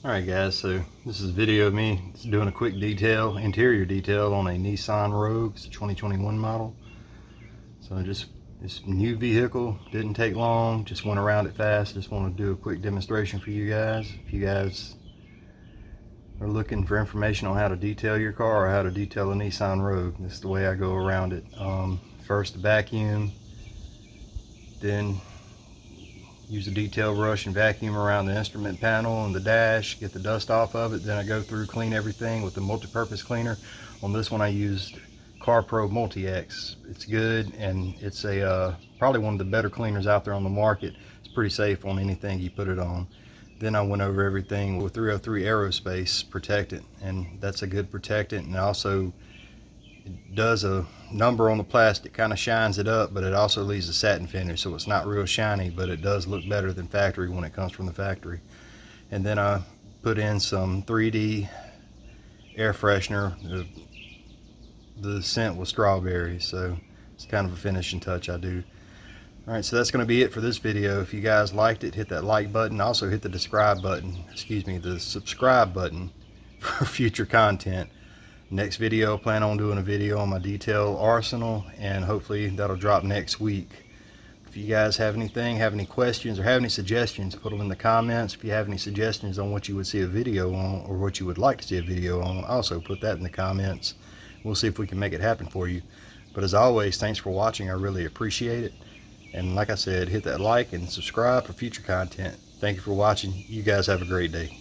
Alright guys, so this is a video of me doing a quick interior detail on a Nissan Rogue. It's a 2021 model. So just this new vehicle, didn't take long, just went around it fast. Just want to do a quick demonstration for you guys. If you guys are looking for information on how to detail your car or how to detail a Nissan Rogue, this is the way I go around it. First vacuum, then use a detail brush and vacuum around the instrument panel and the dash, get the dust off of it. Then I go through, clean everything with the multi-purpose cleaner. On this one I used CarPro Multi-X. It's good, and it's probably one of the better cleaners out there on the market. It's pretty safe on anything you put it on. Then I went over everything with 303 Aerospace Protectant, and that's a good protectant, and also it does a number on the plastic, kind of shines it up, but it also leaves a satin finish, so it's not real shiny, but it does look better than factory when it comes from the factory. And then I put in some 3D air freshener. The scent was strawberry, so it's kind of a finishing touch I do. Alright, so that's going to be it for this video. If you guys liked it, hit that like button. Also hit the the subscribe button for future content. Next video, I plan on doing a video on my detail arsenal, and hopefully that'll drop next week. If you guys have anything, have any questions, or have any suggestions, put them in the comments. If you have any suggestions on what you would see a video on, or what you would like to see a video on, also put that in the comments. We'll see if we can make it happen for you. But as always, thanks for watching. I really appreciate it. And like I said, hit that like and subscribe for future content. Thank you for watching. You guys have a great day.